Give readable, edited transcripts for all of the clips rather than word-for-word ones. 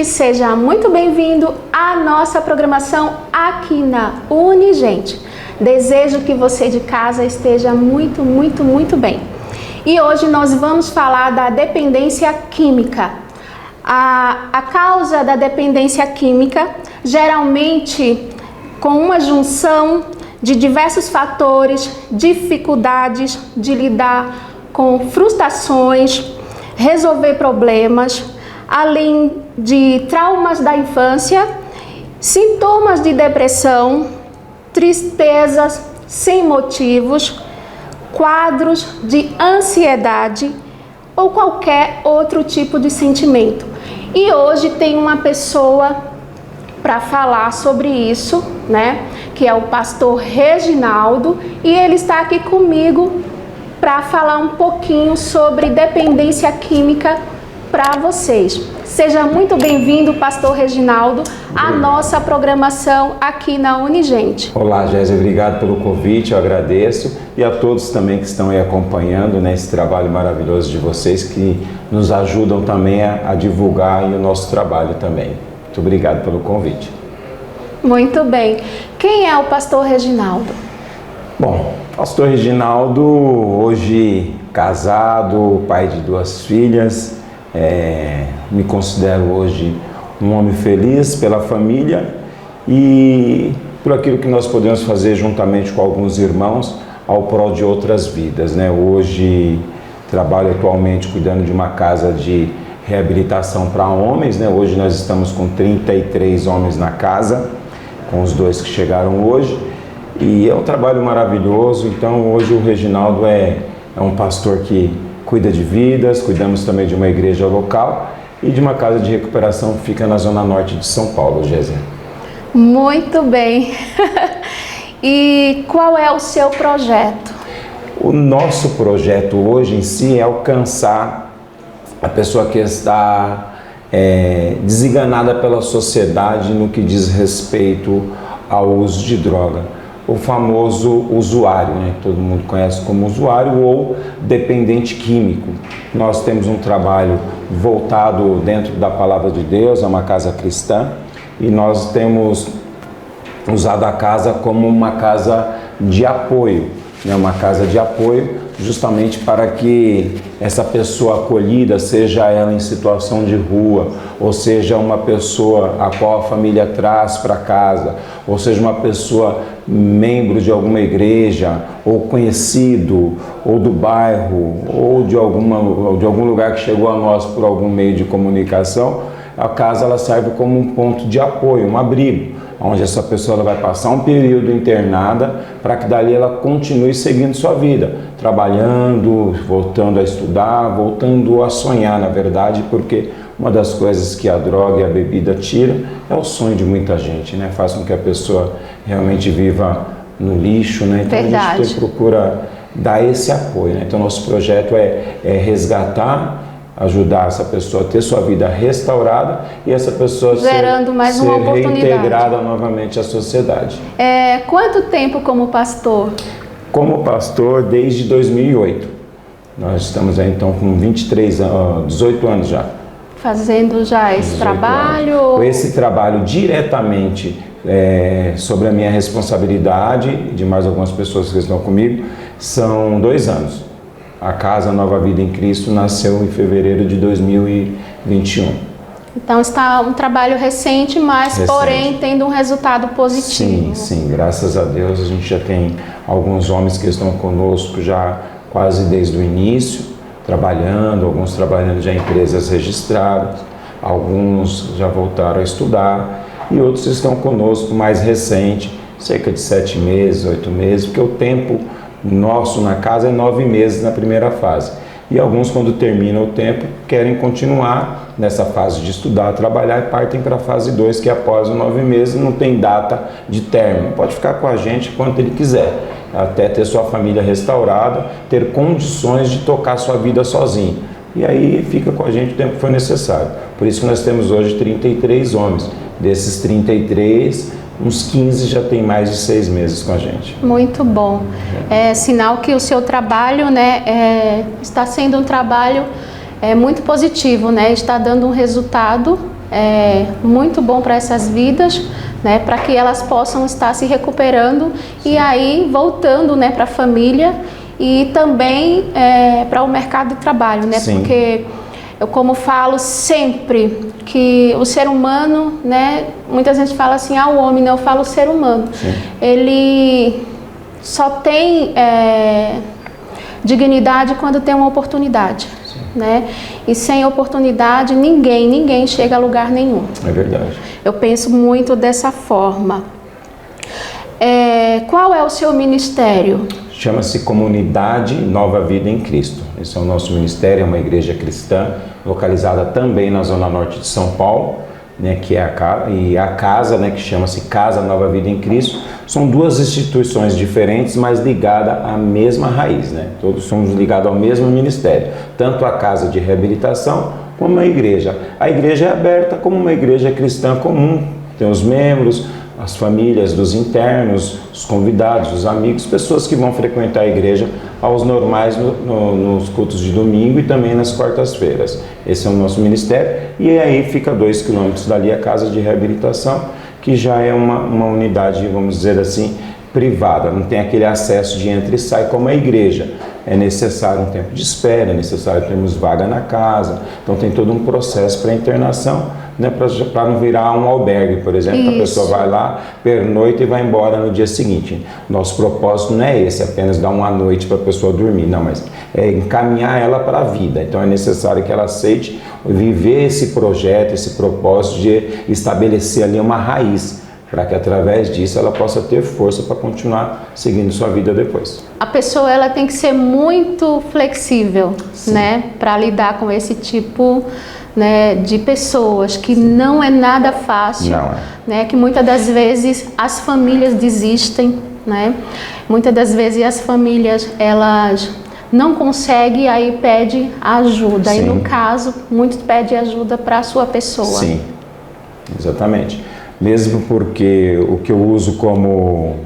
ouvinte, seja muito bem-vindo à nossa programação aqui na Unigente. Desejo que você de casa esteja muito bem. E hoje nós vamos falar da dependência química. A causa da dependência química, geralmente com uma junção de diversos fatores, dificuldades de lidar com frustrações, resolver problemas, além de traumas da infância, sintomas de depressão, tristezas sem motivos, quadros de ansiedade ou qualquer outro tipo de sentimento. E hoje tem uma pessoa para falar sobre isso, né? Que é o pastor Reginaldo, e ele está aqui comigo para falar um pouquinho sobre dependência química para vocês. Seja muito bem-vindo, pastor Reginaldo, à nossa programação aqui na Unigente. Olá, Jéssica, obrigado pelo convite, eu agradeço, e a todos também que estão aí acompanhando, né, esse trabalho maravilhoso de vocês, que nos ajudam também a divulgar o nosso trabalho também. Muito obrigado pelo convite. Muito bem. Quem é o pastor Reginaldo? Bom, pastor Reginaldo, hoje casado, pai de 2 filhas, me considero hoje um homem feliz pela família e por aquilo que nós podemos fazer juntamente com alguns irmãos ao prol de outras vidas, né? Hoje trabalho atualmente cuidando de uma casa de reabilitação para homens, né? Hoje nós estamos com 33 homens na casa, com os 2 que chegaram hoje, e é um trabalho maravilhoso. Então hoje o Reginaldo é um pastor que cuida de vidas, cuidamos também de uma igreja local e de uma casa de recuperação que fica na zona norte de São Paulo, Gésia. Muito bem. E qual é o seu projeto? O nosso projeto hoje em si é alcançar a pessoa que está desenganada pela sociedade no que diz respeito ao uso de droga. O famoso usuário, né? Todo mundo conhece como usuário ou dependente químico. Nós temos um trabalho voltado dentro da Palavra de Deus, é uma casa cristã, e nós temos usado a casa como uma casa de apoio, né? Uma casa de apoio justamente para que essa pessoa acolhida, seja ela em situação de rua, ou seja uma pessoa a qual a família traz para casa, ou seja uma pessoa membro de alguma igreja, ou conhecido, ou do bairro, ou de algum lugar que chegou a nós por algum meio de comunicação, a casa ela serve como um ponto de apoio, um abrigo, onde essa pessoa ela vai passar um período internada para que dali ela continue seguindo sua vida, trabalhando, voltando a estudar, voltando a sonhar, na verdade, porque uma das coisas que a droga e a bebida tira é o sonho de muita gente, né? Faz com que a pessoa realmente viva no lixo, né? Então Verdade. a gente procura dar esse apoio, né? Então nosso projeto é resgatar, ajudar essa pessoa a ter sua vida restaurada e essa pessoa Gerando mais uma oportunidade. reintegrada novamente à sociedade. Quanto tempo como pastor? Como pastor desde 2008. Nós estamos aí então com 18 anos já. Fazendo já esse trabalho? Com esse trabalho diretamente sobre a minha responsabilidade e de mais algumas pessoas que estão comigo, são 2 anos. A Casa Nova Vida em Cristo nasceu em fevereiro de 2021. Então está um trabalho recente, mas porém tendo um resultado positivo. Sim, graças a Deus a gente já tem alguns homens que estão conosco já quase desde o início, trabalhando, alguns trabalhando já em empresas registradas, alguns já voltaram a estudar e outros estão conosco mais recente, cerca de 7 meses, 8 meses, porque o tempo nosso na casa é 9 meses na primeira fase. E alguns, quando terminam o tempo, querem continuar nessa fase de estudar, trabalhar e partem para a fase 2, que após os 9 meses não tem data de término. Pode ficar com a gente quanto ele quiser, até ter sua família restaurada, ter condições de tocar sua vida sozinho. E aí fica com a gente o tempo que for necessário. Por isso que nós temos hoje 33 homens. Desses 33, uns 15 já tem mais de 6 meses com a gente. Muito bom. É sinal que o seu trabalho, né, está sendo um trabalho muito positivo, né? Está dando um resultado muito bom para essas vidas, né, para que elas possam estar se recuperando e aí voltando, né, para a família e também para o mercado de trabalho, né, Sim. porque eu como falo sempre que o ser humano, né, muita gente fala assim, o homem, né, eu falo o ser humano, Sim. ele só tem dignidade quando tem uma oportunidade, né? E sem oportunidade ninguém chega a lugar nenhum. É verdade. Eu penso muito dessa forma. Qual é o seu ministério? Chama-se Comunidade Nova Vida em Cristo. Esse é o nosso ministério, é uma igreja cristã, localizada também na Zona Norte de São Paulo, né, que é a casa, né, que chama-se Casa Nova Vida em Cristo. São duas instituições diferentes, mas ligadas à mesma raiz, né? Todos somos ligados ao mesmo ministério, tanto a casa de reabilitação como a igreja. A igreja é aberta como uma igreja cristã comum, tem os membros, as famílias dos internos, os convidados, os amigos, pessoas que vão frequentar a igreja aos normais nos cultos de domingo e também nas quartas-feiras. Esse é o nosso ministério. E aí fica 2 quilômetros dali a casa de reabilitação, que já é uma unidade, vamos dizer assim, privada. Não tem aquele acesso de entra e sai como a igreja. É necessário um tempo de espera, é necessário termos vaga na casa. Então tem todo um processo para internação, né, para não virar um albergue, por exemplo. Isso. A pessoa vai lá, pernoita e vai embora no dia seguinte. Nosso propósito não é esse, apenas dar uma noite para a pessoa dormir, não, mas é encaminhar ela para a vida. Então é necessário que ela aceite viver esse projeto, esse propósito de estabelecer ali uma raiz, para que através disso ela possa ter força para continuar seguindo sua vida depois. A pessoa ela tem que ser muito flexível, né, para lidar com esse tipo, né, de pessoas, que não é nada fácil, Não é. né, que muitas das vezes as famílias desistem, né, muitas das vezes as famílias elas não conseguem, aí pede ajuda. Sim. E no caso, muitos pedem ajuda para a sua pessoa. Sim, exatamente. Mesmo porque o que eu uso como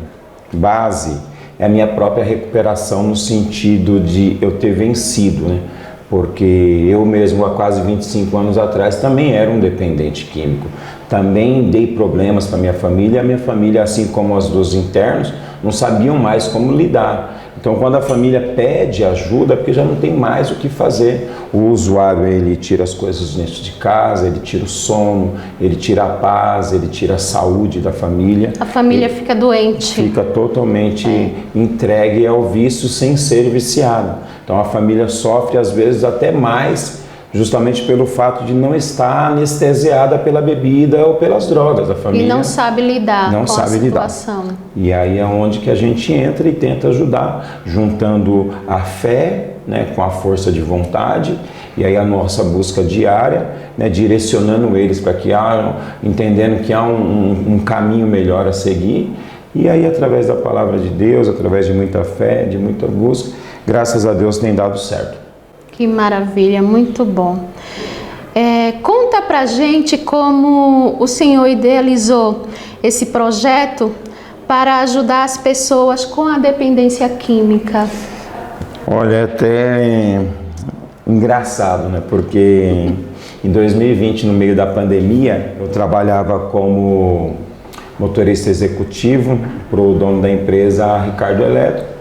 base é a minha própria recuperação, no sentido de eu ter vencido, né? Porque eu mesmo há quase 25 anos atrás também era um dependente químico. Também dei problemas para minha família, assim como as dos internos, não sabiam mais como lidar. Então, quando a família pede ajuda, é porque já não tem mais o que fazer. O usuário, ele tira as coisas dentro de casa, ele tira o sono, ele tira a paz, ele tira a saúde da família. A família fica doente. Fica totalmente entregue ao vício sem ser viciado. Então, a família sofre, às vezes, até mais, justamente pelo fato de não estar anestesiada pela bebida ou pelas drogas. A família E não sabe lidar não com sabe a situação. lidar. E aí é onde que a gente entra e tenta ajudar, juntando a fé, né, com a força de vontade, e aí a nossa busca diária, né, direcionando eles para que entendendo que há um caminho melhor a seguir. E aí, através da palavra de Deus, através de muita fé, de muita busca, graças a Deus tem dado certo. Que maravilha, muito bom. Conta pra gente como o Senhor idealizou esse projeto para ajudar as pessoas com a dependência química. Olha, é até engraçado, né? Porque em 2020, no meio da pandemia, eu trabalhava como motorista executivo para o dono da empresa, Ricardo Eletro.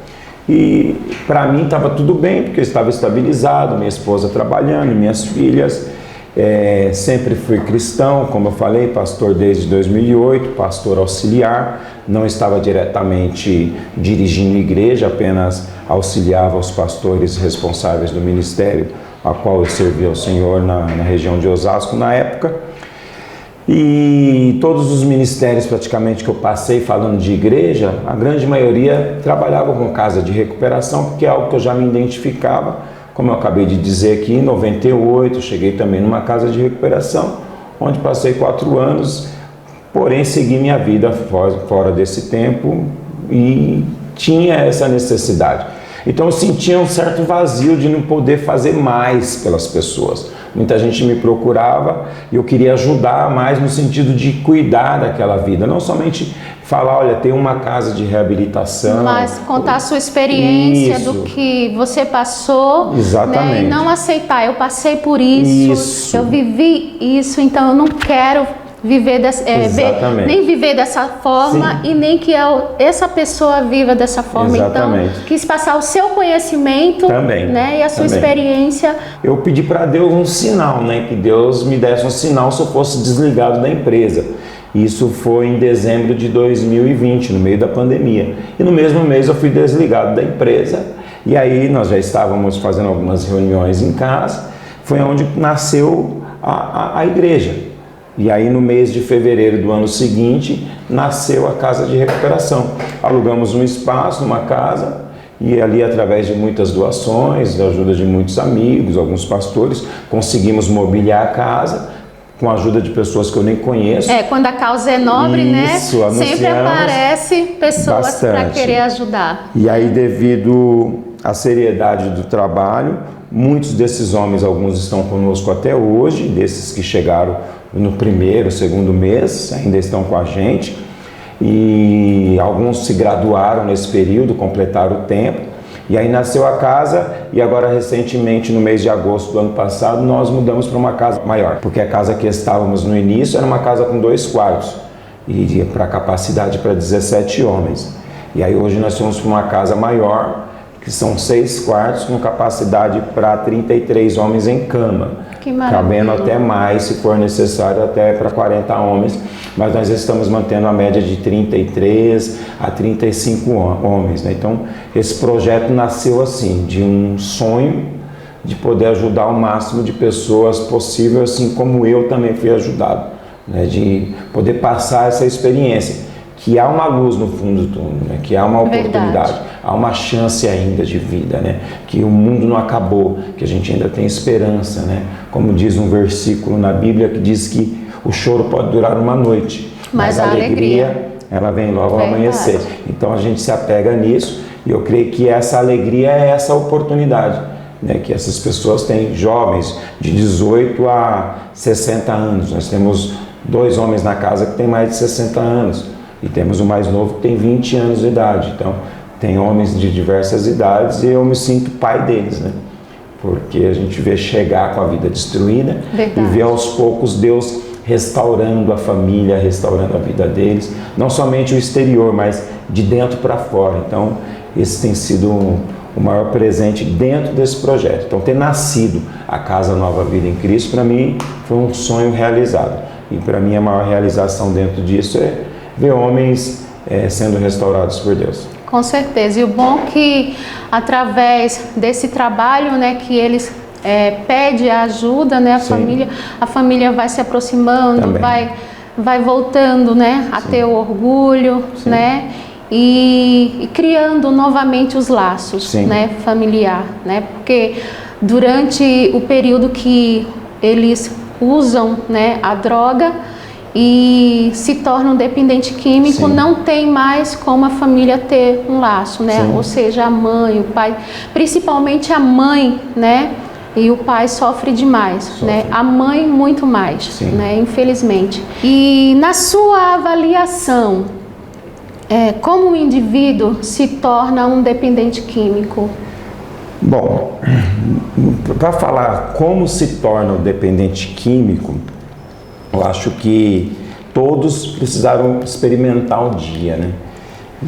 E para mim estava tudo bem, porque eu estava estabilizado, minha esposa trabalhando, minhas filhas. Sempre fui cristão, como eu falei, pastor desde 2008, pastor auxiliar. Não estava diretamente dirigindo igreja, apenas auxiliava os pastores responsáveis do ministério a qual eu servia ao Senhor na região de Osasco na época. E todos os ministérios praticamente que eu passei falando de igreja, a grande maioria trabalhava com casa de recuperação, porque é algo que eu já me identificava. Como eu acabei de dizer aqui, em 98 cheguei também numa casa de recuperação, onde passei 4 anos, porém segui minha vida fora desse tempo e tinha essa necessidade. Então eu sentia um certo vazio de não poder fazer mais pelas pessoas. muita gente me procurava e eu queria ajudar mais no sentido de cuidar daquela vida, não somente falar, olha, tem uma casa de reabilitação. Mas contar a sua experiência Isso. do que você passou. Exatamente. Né? E não aceitar, eu passei por isso, eu vivi isso, então eu não quero viver nem viver dessa forma. Sim. E nem que essa pessoa viva dessa forma. Exatamente. Então, quis passar o seu conhecimento também, né, e a sua experiência. Eu pedi para Deus um sinal, né, que Deus me desse um sinal se eu fosse desligado da empresa. Isso foi em dezembro de 2020, no meio da pandemia. E no mesmo mês eu fui desligado da empresa. E aí nós já estávamos fazendo algumas reuniões em casa. Foi onde nasceu a igreja. E aí no mês de fevereiro do ano seguinte, nasceu a Casa de Recuperação. Alugamos um espaço, uma casa, e ali através de muitas doações, da ajuda de muitos amigos, alguns pastores, conseguimos mobiliar a casa, com a ajuda de pessoas que eu nem conheço. Quando a causa é nobre, isso, né? Sempre aparece pessoas para querer ajudar. E aí, devido à seriedade do trabalho, muitos desses homens, alguns estão conosco até hoje, desses que chegaram no primeiro, segundo mês, ainda estão com a gente, e alguns se graduaram nesse período, completaram o tempo, e aí nasceu a casa, e agora recentemente, no mês de agosto do ano passado, nós mudamos para uma casa maior, porque a casa que estávamos no início era uma casa com 2 quartos, e para capacidade para 17 homens, e aí hoje nós fomos para uma casa maior, que são 6 quartos com capacidade para 33 homens em cama. Que maravilha. Cabendo até mais, se for necessário, até para 40 homens, mas nós estamos mantendo a média de 33 a 35 homens. Né? Então, esse projeto nasceu assim, de um sonho de poder ajudar o máximo de pessoas possível, assim como eu também fui ajudado, né? De poder passar essa experiência. Que há uma luz no fundo do túnel, né? Que há uma oportunidade, há uma chance ainda de vida, né? Que o mundo não acabou, que a gente ainda tem esperança, né? Como diz um versículo na Bíblia que diz que o choro pode durar uma noite, mas a alegria ela vem logo ao amanhecer. Então a gente se apega nisso e eu creio que essa alegria é essa oportunidade, né? Que essas pessoas têm, jovens de 18 a 60 anos. Nós temos 2 homens na casa que têm mais de 60 anos. E temos o mais novo que tem 20 anos de idade. Então, tem homens de diversas idades e eu me sinto pai deles, né? Porque a gente vê chegar com a vida destruída. Verdade. E vê aos poucos Deus restaurando a família, restaurando a vida deles. Não somente o exterior, mas de dentro para fora. Então, esse tem sido o maior presente dentro desse projeto. Então, ter nascido a Casa Nova Vida em Cristo, para mim, foi um sonho realizado. E para mim, a maior realização dentro disso é ver homens sendo restaurados por Deus. Com certeza. E o bom é que através desse trabalho, né, que eles pedem ajuda, né, a família vai se aproximando, vai voltando, né, a ter o orgulho, né, e criando novamente os laços, né, familiar, né, porque durante o período que eles usam, né, a droga e se tornam dependente químico, não tem mais como a família ter um laço, né? Ou seja, a mãe, o pai, principalmente a mãe, né? E o pai sofre demais, né? A mãe muito mais, né? Infelizmente. E na sua avaliação, como o indivíduo se torna um dependente químico? Bom, para falar como se torna um dependente químico, eu acho que todos precisaram experimentar um dia, né?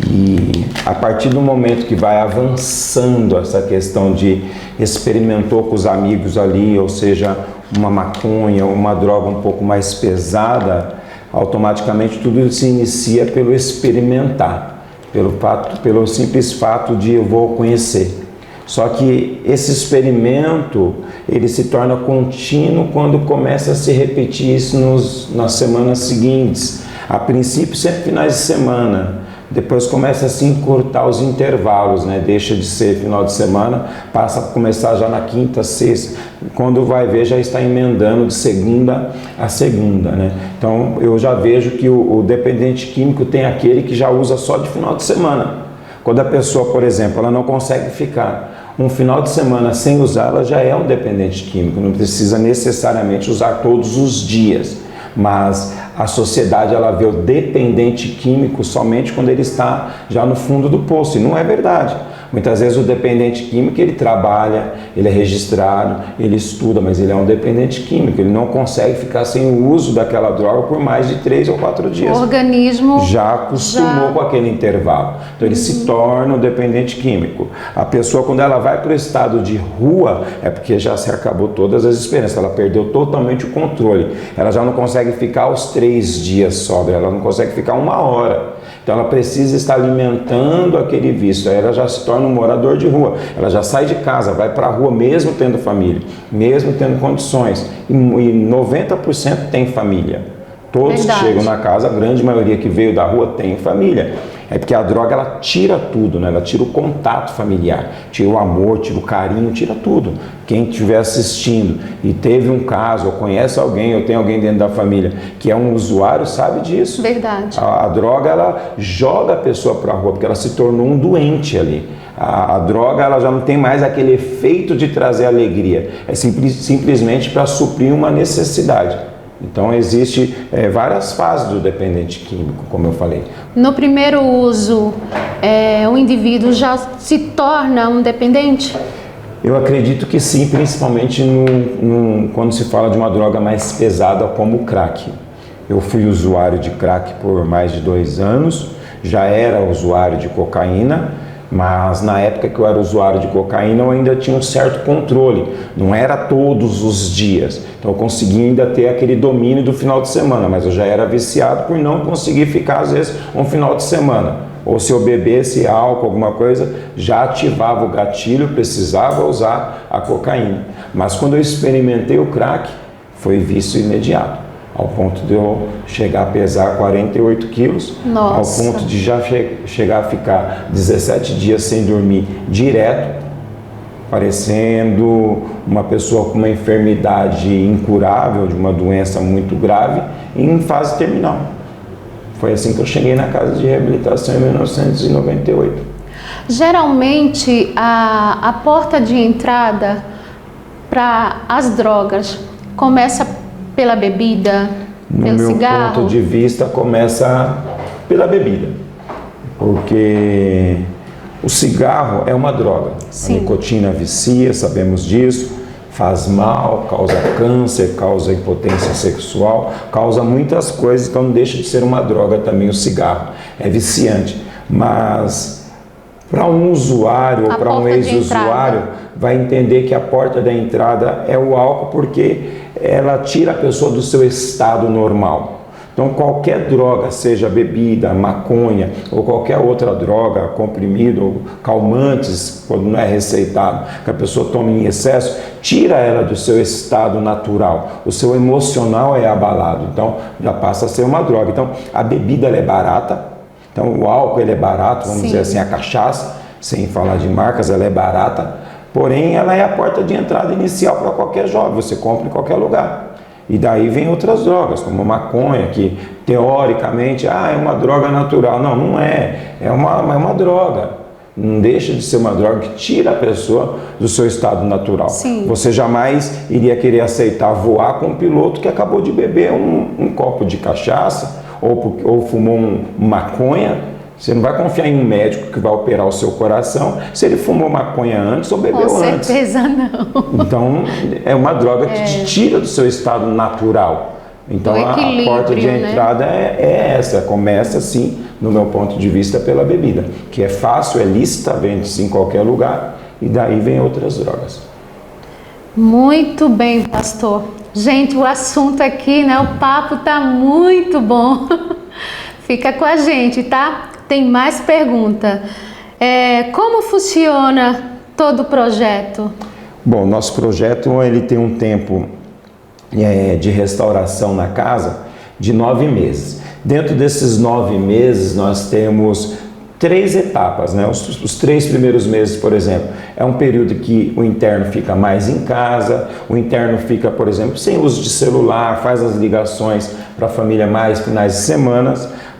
E a partir do momento que vai avançando essa questão de experimentou com os amigos ali, ou seja, uma maconha, uma droga um pouco mais pesada, automaticamente tudo se inicia pelo experimentar, pelo simples fato de eu vou conhecer. Só que esse experimento, ele se torna contínuo quando começa a se repetir isso nas semanas seguintes. A princípio, sempre finais de semana. Depois começa a se encurtar os intervalos, né? Deixa de ser final de semana, passa a começar já na quinta, sexta. Quando vai ver, já está emendando de segunda a segunda, né? Então, eu já vejo que o dependente químico tem aquele que já usa só de final de semana. Quando a pessoa, por exemplo, ela não consegue ficar, Um final de semana sem usar, ela já é um dependente químico, não precisa necessariamente usar todos os dias. Mas a sociedade ela vê o dependente químico somente quando ele está já no fundo do poço, e não é verdade. Muitas vezes o dependente químico ele trabalha, ele é registrado, ele estuda, mas ele é um dependente químico, ele não consegue ficar sem o uso daquela droga por mais de 3 ou 4 dias. O organismo já acostumou com aquele intervalo, então ele se torna um dependente químico. A pessoa, quando ela vai para o estado de rua, é porque já se acabou todas as esperanças, ela perdeu totalmente o controle, ela já não consegue ficar os 3 dias sóbria, ela não consegue ficar 1 hora. Então ela precisa estar alimentando aquele vício, aí ela já se torna um morador de rua, ela já sai de casa, vai para a rua mesmo tendo família, mesmo tendo condições, e 90% tem família. Todos que chegam na casa, a grande maioria que veio da rua tem família. É porque a droga ela tira tudo, né? Ela tira o contato familiar, tira o amor, tira o carinho, tira tudo. Quem estiver assistindo e teve um caso, ou conhece alguém, ou tem alguém dentro da família que é um usuário, sabe disso. Verdade. A droga ela joga a pessoa para a rua, porque ela se tornou um doente ali. A droga ela já não tem mais aquele efeito de trazer alegria, é simplesmente para suprir uma necessidade. Então, existe várias fases do dependente químico, como eu falei. No primeiro uso, o indivíduo já se torna um dependente? Eu acredito que sim, principalmente quando se fala de uma droga mais pesada como o crack. Eu fui usuário de crack por mais de 2 anos, já era usuário de cocaína, mas na época que eu era usuário de cocaína eu ainda tinha um certo controle, não era todos os dias, então eu conseguia ainda ter aquele domínio do final de semana, mas eu já era viciado por não conseguir ficar às vezes um final de semana, ou se eu bebesse álcool, alguma coisa, já ativava o gatilho, precisava usar a cocaína, mas quando eu experimentei o crack, foi vício imediato. Ao ponto de eu chegar a pesar 48 quilos, Nossa. ao ponto de já chegar a ficar 17 dias sem dormir direto, parecendo uma pessoa com uma enfermidade incurável, de uma doença muito grave, em fase terminal. Foi assim que eu cheguei na casa de reabilitação em 1998. Geralmente, a porta de entrada para as drogas começa pela bebida, pelo cigarro? No meu ponto de vista, começa pela bebida, porque o cigarro é uma droga. Sim. A nicotina vicia, sabemos disso, faz mal, causa câncer, causa impotência sexual, causa muitas coisas, então não deixa de ser uma droga também o cigarro. É viciante, mas para um usuário ou para um ex-usuário vai entender que a porta da entrada é o álcool, porque ela tira a pessoa do seu estado normal. Então qualquer droga, seja bebida, maconha ou qualquer outra droga, comprimido ou calmantes, quando não é receitado, que a pessoa toma em excesso, tira ela do seu estado natural. O seu emocional é abalado, então já passa a ser uma droga. Então a bebida ela é barata, então o álcool ele é barato, vamos dizer assim, a cachaça, sem falar de marcas, ela é barata. Porém, ela é a porta de entrada inicial para qualquer jovem, você compra em qualquer lugar. E daí vem outras drogas, como maconha, que teoricamente é uma droga natural. Não, não é. É uma droga. Não deixa de ser uma droga que tira a pessoa do seu estado natural. Sim. Você jamais iria querer aceitar voar com um piloto que acabou de beber um copo de cachaça ou fumou maconha. Você não vai confiar em um médico que vai operar o seu coração se ele fumou maconha antes ou bebeu antes. Com certeza não. Então, é uma droga que te tira do seu estado natural. Então, a porta de entrada é essa. Começa, assim, no meu ponto de vista, pela bebida. Que é fácil, é lícita, vende-se em qualquer lugar. E daí vem outras drogas. Muito bem, pastor. Gente, o assunto aqui, né? O papo tá muito bom. Fica com a gente, tá? Tem mais pergunta. Como funciona todo o projeto? Bom, nosso projeto ele tem um tempo de restauração na casa de 9 meses. Dentro desses 9 meses nós temos 3 etapas, né? Os 3 primeiros meses, por exemplo, é um período que o interno fica mais em casa, o interno fica, por exemplo, sem uso de celular, faz as ligações para a família mais finais de semana.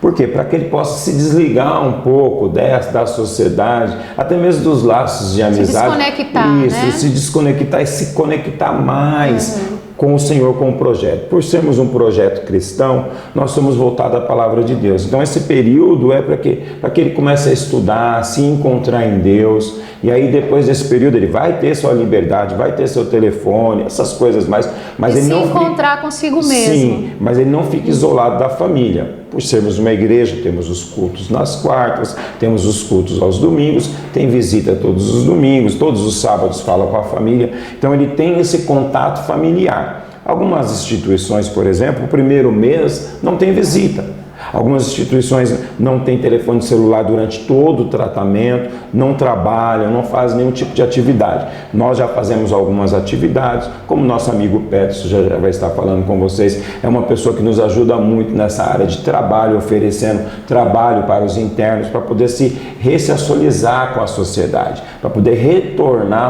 Por quê? Para que ele possa se desligar um pouco da sociedade, até mesmo dos laços de amizade. Se desconectar, isso, né? Se desconectar e se conectar mais com o Senhor, com o projeto. Por sermos um projeto cristão, nós somos voltados à palavra de Deus. Então esse período é para que ele comece a estudar, se encontrar em Deus, e aí depois desse período ele vai ter sua liberdade, vai ter seu telefone, essas coisas mais, mas e ele se não encontrar consigo mesmo. Sim, mas ele não fica isolado da família. Por sermos uma igreja, temos os cultos nas quartas, temos os cultos aos domingos, tem visita todos os domingos, todos os sábados fala com a família, então ele tem esse contato familiar. Algumas instituições, por exemplo, o primeiro mês não tem visita. Algumas instituições não têm telefone celular durante todo o tratamento, não trabalham, não fazem nenhum tipo de atividade. Nós já fazemos algumas atividades, como nosso amigo Peterson já vai estar falando com vocês, é uma pessoa que nos ajuda muito nessa área de trabalho, oferecendo trabalho para os internos, para poder se ressocializar com a sociedade, para poder retornar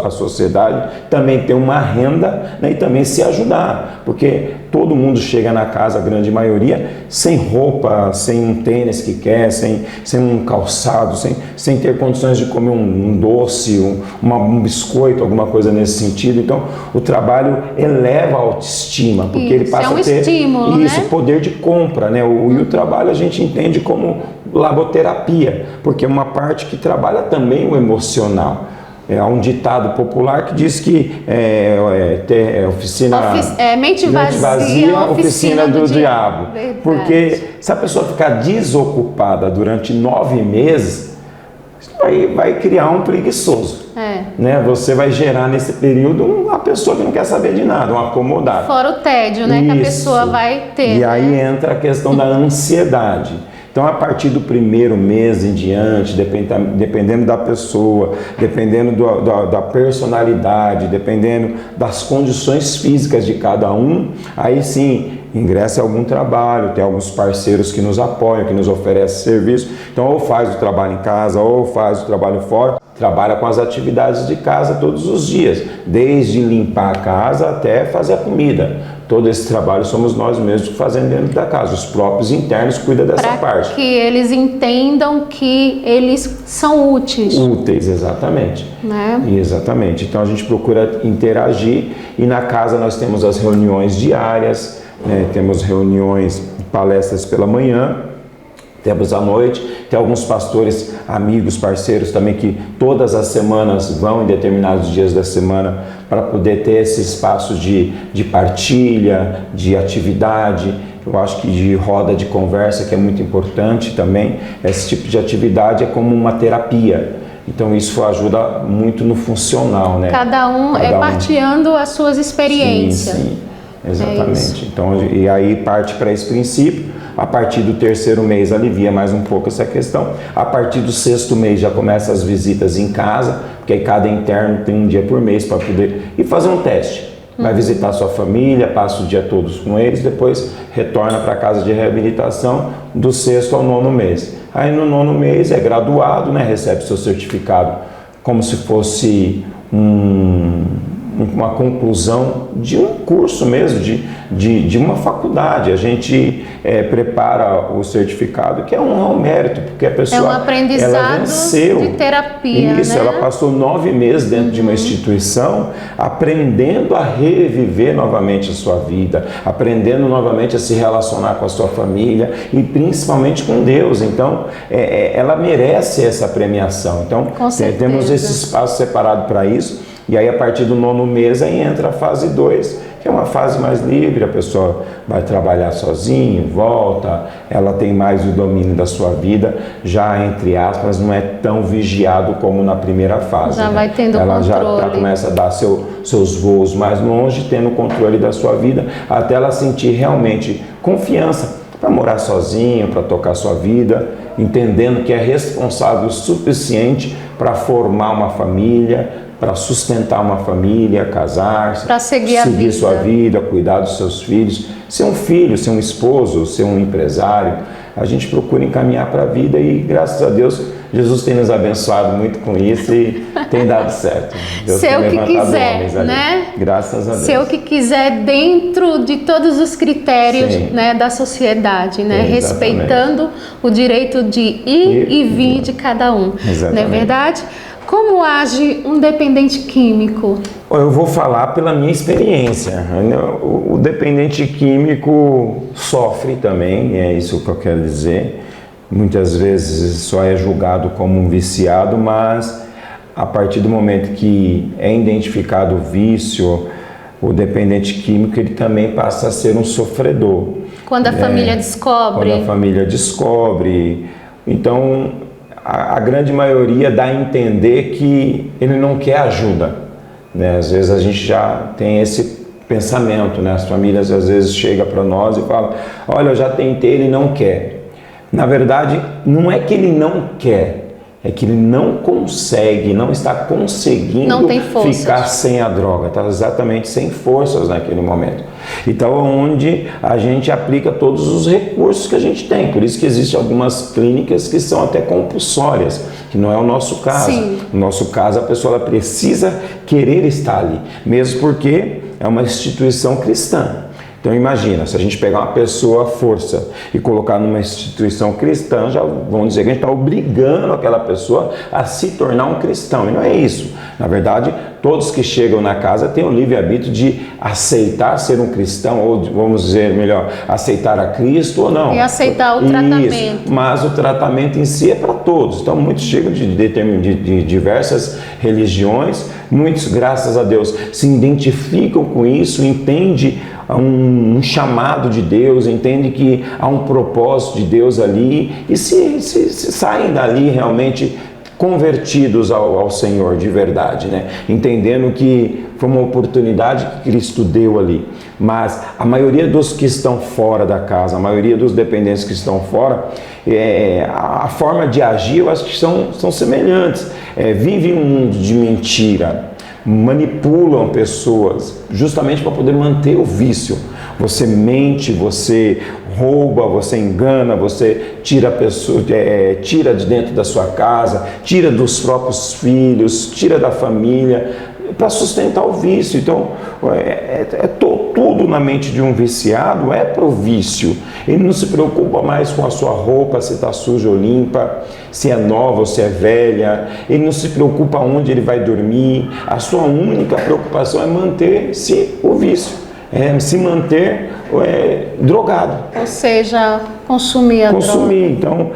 à sociedade, também ter uma renda, né, e também se ajudar, porque todo mundo chega na casa, a grande maioria, sem roupa, sem um tênis que quer, sem um calçado, sem ter condições de comer um doce, um biscoito, alguma coisa nesse sentido. Então, o trabalho eleva a autoestima, porque isso, ele passa é um a ter estímulo, isso, né? Poder de compra, né? E o trabalho a gente entende como laboterapia, porque é uma parte que trabalha também o emocional. Há um ditado popular que diz que mente vazia, oficina do diabo. Verdade. Porque se a pessoa ficar desocupada durante 9 meses, vai criar um preguiçoso. Né? Você vai gerar nesse período uma pessoa que não quer saber de nada, um acomodado. Fora o tédio, né, que a pessoa vai ter. E aí entra a questão da ansiedade. Então, a partir do primeiro mês em diante, dependendo da pessoa, dependendo da personalidade, dependendo das condições físicas de cada um, aí sim, ingressa em algum trabalho, tem alguns parceiros que nos apoiam, que nos oferecem serviço. Então, ou faz o trabalho em casa, ou faz o trabalho fora, trabalha com as atividades de casa todos os dias, desde limpar a casa até fazer a comida. Todo esse trabalho somos nós mesmos fazendo dentro da casa. Os próprios internos cuidam dessa parte. Para que eles entendam que eles são úteis. Úteis, exatamente. Né? Exatamente. Então a gente procura interagir e na casa nós temos as reuniões diárias, né? Temos reuniões, palestras pela manhã, temos à noite, tem alguns pastores, amigos, parceiros também que todas as semanas vão em determinados dias da semana para poder ter esse espaço de partilha, de atividade. Eu acho que de roda de conversa, que é muito importante também. Esse tipo de atividade é como uma terapia. Então isso ajuda muito no funcional, né? Cada um partilhando as suas experiências. Sim, exatamente. Então, e aí parte para esse princípio. A partir do terceiro mês alivia mais um pouco essa questão. A partir do sexto mês já começa as visitas em casa, porque aí cada interno tem um dia por mês para poder ir fazer um teste. Vai visitar sua família, passa o dia todos com eles, depois retorna para a casa de reabilitação do sexto ao nono mês. Aí no nono mês é graduado, né? Recebe seu certificado como se fosse uma conclusão de um curso mesmo, de uma faculdade. A gente prepara o certificado, que é um mérito, porque a pessoa é um aprendizado ela venceu. De terapia. Isso, né? Ela passou 9 meses dentro de uma instituição, aprendendo a reviver novamente a sua vida, aprendendo novamente a se relacionar com a sua família e principalmente com Deus. Então, ela merece essa premiação. Então, temos esse espaço separado para isso. E aí, a partir do nono mês, aí entra a fase 2, que é uma fase mais livre, a pessoa vai trabalhar sozinho, volta, ela tem mais o domínio da sua vida, já, entre aspas, não é tão vigiado como na primeira fase. Já vai tendo ela controle. Já começa a dar seus voos mais longe, tendo o controle da sua vida, até ela sentir realmente confiança para morar sozinho, para tocar sua vida, entendendo que é responsável o suficiente para formar uma família, para sustentar uma família, casar-se, para seguir sua vida, cuidar dos seus filhos, ser um filho, ser um esposo, ser um empresário. a gente procura encaminhar para a vida e, graças a Deus, Jesus tem nos abençoado muito com isso e tem dado certo. Deus Ser tem o que levantado quiser, homens ali. né? Graças a Deus. Ser o que quiser dentro de todos os critérios, né, da sociedade, né? Respeitando o direito de ir e vir de cada um. Exatamente. Não é verdade? Como age um dependente químico? Eu vou falar pela minha experiência. O dependente químico sofre também, é isso que eu quero dizer. Muitas vezes só é julgado como um viciado, mas a partir do momento que é identificado o vício, o dependente químico, ele também passa a ser um sofredor. Quando a família descobre. Quando a família descobre. Então, a grande maioria dá a entender que ele não quer ajuda, né? Às vezes a gente já tem esse pensamento, né? As famílias às vezes chegam para nós e falam: olha, eu já tentei, ele não quer. Na verdade, não é que ele não quer, é que ele não consegue, não está conseguindo não tem ficar sem a droga, está exatamente sem forças naquele momento. Então, onde a gente aplica todos os recursos que a gente tem, por isso que existem algumas clínicas que são até compulsórias, que não é o nosso caso. Sim. No nosso caso, a pessoa ela precisa querer estar ali, mesmo porque é uma instituição cristã. Então imagina, se a gente pegar uma pessoa à força e colocar numa instituição cristã, já vão dizer que a gente está obrigando aquela pessoa a se tornar um cristão. E não é isso. Na verdade, todos que chegam na casa têm o livre-arbítrio de aceitar ser um cristão, ou vamos dizer melhor, aceitar a Cristo ou não. E aceitar o tratamento. Isso, mas o tratamento em si é para todos. Então muitos chegam de diversas religiões, muitos, graças a Deus, se identificam com isso, entendem um chamado de Deus, entende que há um propósito de Deus ali e se saem dali realmente convertidos ao Senhor de verdade, né? Entendendo que foi uma oportunidade que Cristo deu ali. Mas a maioria dos que estão fora da casa, a maioria dos dependentes que estão fora, a forma de agir eu acho que são semelhantes. Vivem um mundo de mentira, manipulam pessoas justamente para poder manter o vício. Você mente, você rouba, você engana, você tira a pessoa, tira de dentro da sua casa, tira dos próprios filhos, tira da família para sustentar o vício. Então, tudo na mente de um viciado é para o vício. Ele não se preocupa mais com a sua roupa, se está suja ou limpa, se é nova ou se é velha. Ele não se preocupa onde ele vai dormir. A sua única preocupação é manter-se o vício, se manter drogado. Ou seja, consumir a droga. Então,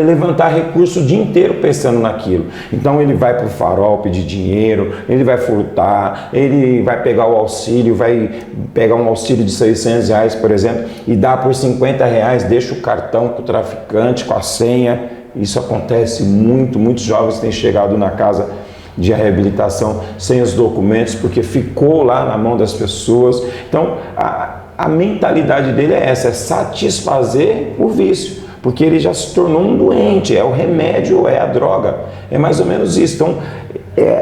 levantar recurso o dia inteiro pensando naquilo. Então, ele vai para o farol pedir dinheiro, ele vai furtar, ele vai pegar o auxílio, vai pegar um auxílio de R$600, por exemplo, e dá por R$50, deixa o cartão com o traficante, com a senha. Isso acontece muito, muitos jovens têm chegado na casa de reabilitação sem os documentos, porque ficou lá na mão das pessoas. Então, a mentalidade dele é essa, é satisfazer o vício, porque ele já se tornou um doente, é o remédio, é a droga, é mais ou menos isso. Então,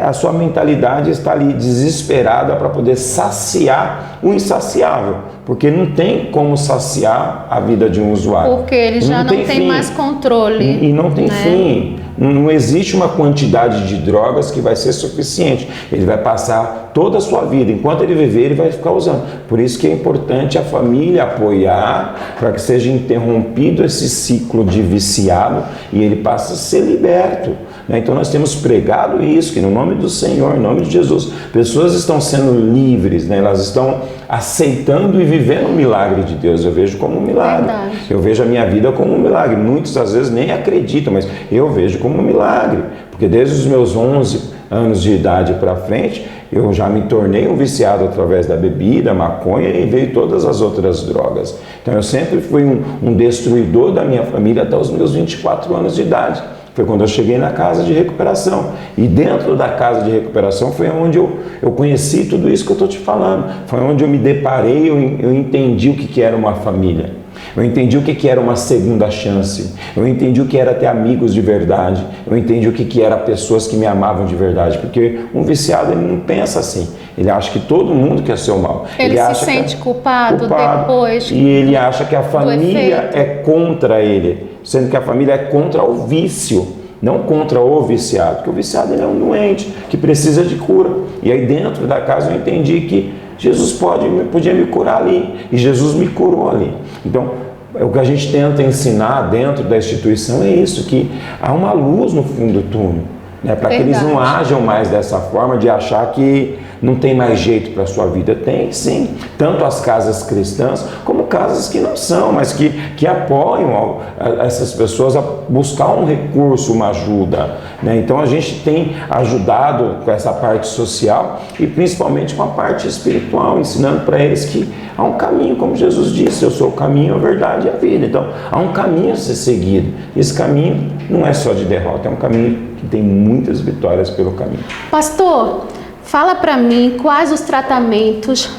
a sua mentalidade está ali desesperada para poder saciar o insaciável, porque não tem como saciar a vida de um usuário. Porque ele já não tem mais controle. E não tem fim. Não existe uma quantidade de drogas que vai ser suficiente. Ele vai passar toda a sua vida. Enquanto ele viver, ele vai ficar usando. Por isso que é importante a família apoiar para que seja interrompido esse ciclo de viciado e ele passe a ser liberto. Então nós temos pregado isso, que no nome do Senhor, em nome de Jesus, pessoas estão sendo livres, elas estão aceitando e vivendo o milagre de Deus. Eu vejo como um milagre. Verdade. Eu vejo a minha vida como um milagre. Muitos às vezes nem acreditam, mas eu vejo como um milagre, porque desde os meus 11 anos de idade para frente, eu já me tornei um viciado através da bebida, maconha e veio todas as outras drogas. Então eu sempre fui um destruidor da minha família até os meus 24 anos de idade. Foi quando eu cheguei na casa de recuperação. E dentro da casa de recuperação foi onde eu conheci tudo isso que eu estou te falando. Foi onde eu me deparei, eu entendi o que era uma família. Eu entendi o que era uma segunda chance. Eu entendi o que era ter amigos de verdade. Eu entendi o que era pessoas que me amavam de verdade. Porque um viciado, ele não pensa assim. Ele acha que todo mundo quer seu mal. Ele se acha sente culpado depois. E ele acha que a família é contra ele. Sendo que a família é contra o vício, não contra o viciado. Porque o viciado, ele é um doente que precisa de cura. E aí dentro da casa eu entendi que Jesus podia me curar ali, e Jesus me curou ali. Então, o que a gente tenta ensinar dentro da instituição é isso, que há uma luz no fundo do túnel, né, para que eles não ajam mais dessa forma de achar que não tem mais jeito para a sua vida. Tem sim, tanto as casas cristãs como casas que não são, mas que apoiam essas pessoas a buscar um recurso, uma ajuda, né? Então a gente tem ajudado com essa parte social e principalmente com a parte espiritual, ensinando para eles que há um caminho, como Jesus disse, eu sou o caminho, a verdade e a vida. Então há um caminho a ser seguido. Esse caminho não é só de derrota, é um caminho que tem muitas vitórias pelo caminho. Pastor, fala para mim quais os tratamentos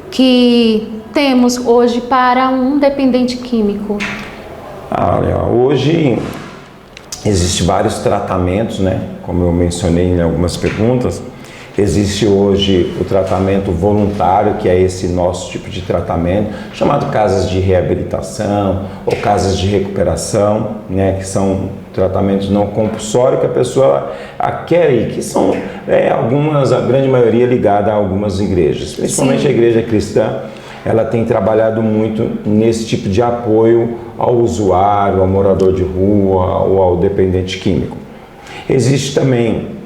que temos hoje para um dependente químico. Olha, hoje existem vários tratamentos, né? Como eu mencionei em algumas perguntas. Existe hoje o tratamento voluntário, que é esse nosso tipo de tratamento, chamado casas de reabilitação ou casas de recuperação, né? Que são tratamentos não compulsórios que a pessoa quer ir, que são a grande maioria ligada a algumas igrejas, principalmente a igreja cristã. Ela tem trabalhado muito nesse tipo de apoio ao usuário, ao morador de rua ou ao dependente químico. Existe também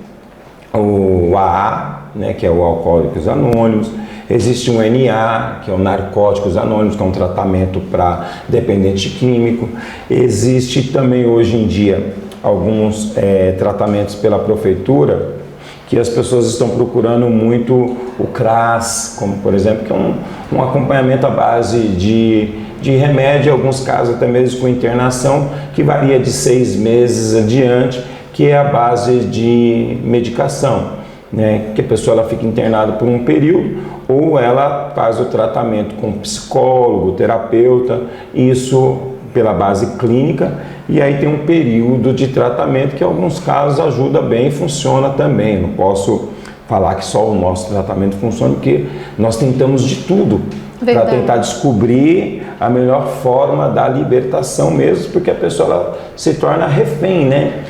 o AA, né, que é o Alcoólicos Anônimos. Existe um NA, que é o Narcóticos Anônimos, que é um tratamento para dependente químico. Existe também hoje em dia alguns tratamentos pela prefeitura, que as pessoas estão procurando muito o CRAS, como por exemplo, que é um acompanhamento à base de remédio, em alguns casos até mesmo com internação, que varia de 6 meses adiante, que é a base de medicação, né? Que a pessoa ela fica internada por um período, ou ela faz o tratamento com psicólogo, terapeuta, isso pela base clínica, e aí tem um período de tratamento que em alguns casos ajuda bem e funciona também. Não posso falar que só o nosso tratamento funciona, porque nós tentamos de tudo para tentar descobrir a melhor forma da libertação mesmo, porque a pessoa ela se torna refém, né?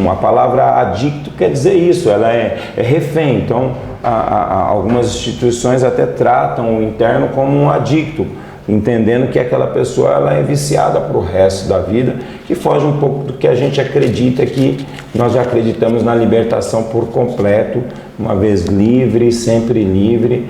A palavra adicto quer dizer isso, ela é refém. Então, algumas instituições até tratam o interno como um adicto, entendendo que aquela pessoa ela é viciada para o resto da vida, que foge um pouco do que a gente acredita, que nós já acreditamos na libertação por completo, uma vez livre, sempre livre,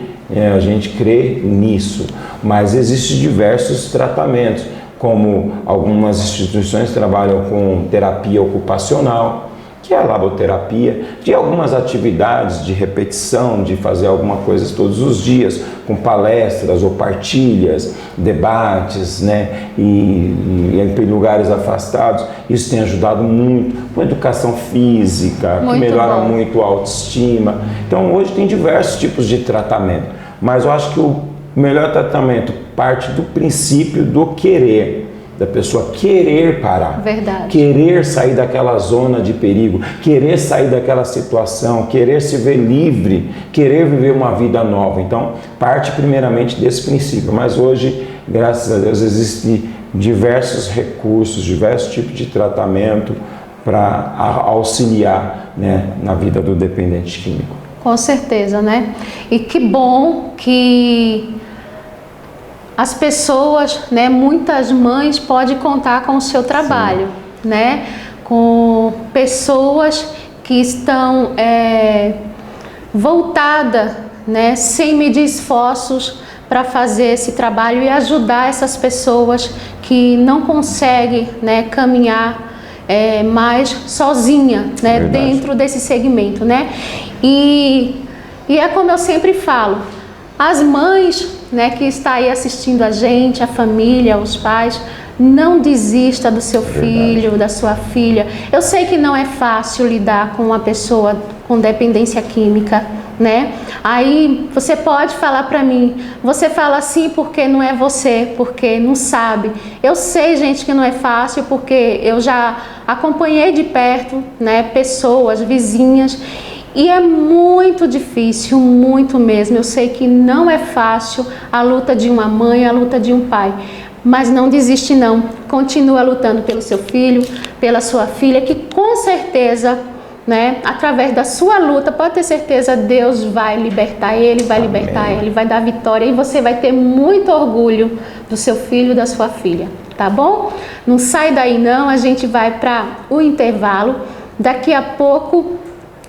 a gente crê nisso. Mas existem diversos tratamentos, como algumas instituições trabalham com terapia ocupacional, que é a laboterapia, de algumas atividades de repetição, de fazer alguma coisa todos os dias, com palestras ou partilhas, debates, né? E em lugares afastados. Isso tem ajudado muito, com educação física, que melhora muito a autoestima. Então hoje tem diversos tipos de tratamento, mas eu acho que o melhor tratamento parte do princípio do querer, da pessoa querer parar, querer sair daquela zona de perigo, querer sair daquela situação, querer se ver livre, querer viver uma vida nova. Então, parte primeiramente desse princípio, mas hoje, graças a Deus, existem diversos recursos, diversos tipos de tratamento para auxiliar, né, na vida do dependente químico. Com certeza, né? E que bom que as pessoas, né, muitas mães podem contar com o seu trabalho, né, com pessoas que estão voltadas, né, sem medir esforços para fazer esse trabalho e ajudar essas pessoas que não conseguem, né, caminhar mais sozinha, né, dentro desse segmento, né, e é como eu sempre falo, as mães, né, que está aí assistindo a gente, a família, os pais, não desista do seu filho, da sua filha. Eu sei que não é fácil lidar com uma pessoa com dependência química, né? Aí você pode falar para mim, você fala assim porque não é você, porque não sabe. Eu sei, gente, que não é fácil, porque eu já acompanhei de perto, né, pessoas, vizinhas, e é muito difícil, muito mesmo. Eu sei que não é fácil a luta de uma mãe, a luta de um pai. Mas não desiste não, continua lutando pelo seu filho, pela sua filha, que com certeza, né, através da sua luta, pode ter certeza, Deus vai libertar ele, vai libertar ele, vai dar vitória e você vai ter muito orgulho do seu filho e da sua filha, tá bom? Não sai daí não, a gente vai para o intervalo. Daqui a pouco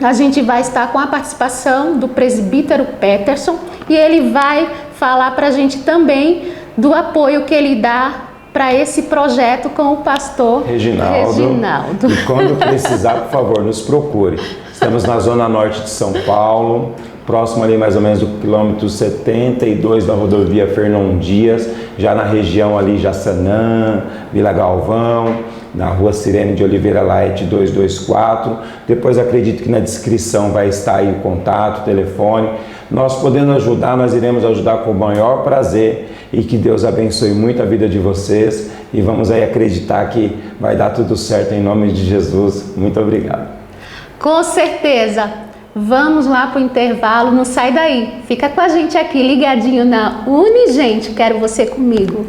a gente vai estar com a participação do presbítero Peterson e ele vai falar para a gente também do apoio que ele dá para esse projeto com o pastor Reginaldo. E quando precisar, por favor, nos procure. Estamos na zona norte de São Paulo, próximo ali mais ou menos do quilômetro 72 da rodovia Fernão Dias, já na região ali Jaçanã, Vila Galvão, na rua Sirene de Oliveira Laet 224. Depois acredito que na descrição vai estar aí o contato, o telefone. Nós podendo ajudar, nós iremos ajudar com o maior prazer e que Deus abençoe muito a vida de vocês e vamos aí acreditar que vai dar tudo certo em nome de Jesus. Muito obrigado. Com certeza. Vamos lá para o intervalo, não sai daí. Fica com a gente aqui ligadinho na Unigente. Quero você comigo.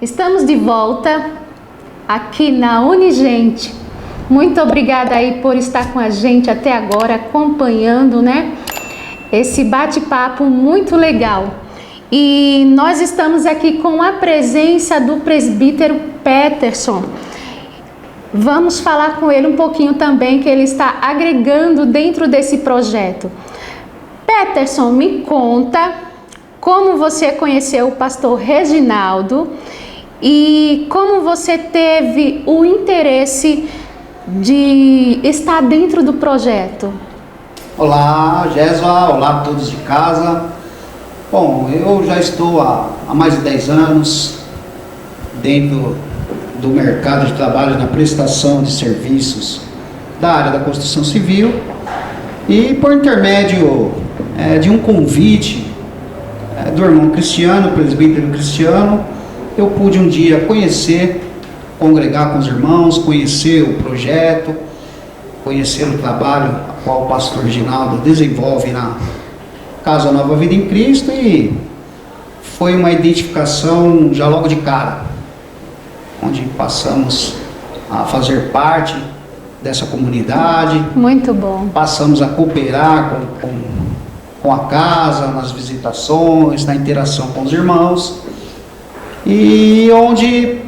Estamos de volta aqui na Unigente. Muito obrigada aí por estar com a gente até agora, acompanhando, né, esse bate-papo muito legal. E nós estamos aqui com a presença do presbítero Peterson. Vamos falar com ele um pouquinho também, que ele está agregando dentro desse projeto. Peterson, me conta como você conheceu o pastor Reginaldo e como você teve o interesse de estar dentro do projeto. Olá, Jéssica, olá a todos de casa. Bom, eu já estou há mais de 10 anos dentro do mercado de trabalho na prestação de serviços da área da construção civil e por intermédio de um convite do irmão Cristiano, presbítero Cristiano, eu pude um dia conhecer, congregar com os irmãos, conhecer o projeto, conhecer o trabalho a qual o pastor Reginaldo desenvolve na Casa Nova Vida em Cristo, e foi uma identificação já logo de cara, onde passamos a fazer parte dessa comunidade. Muito bom. Passamos a cooperar com a casa, nas visitações, na interação com os irmãos, e onde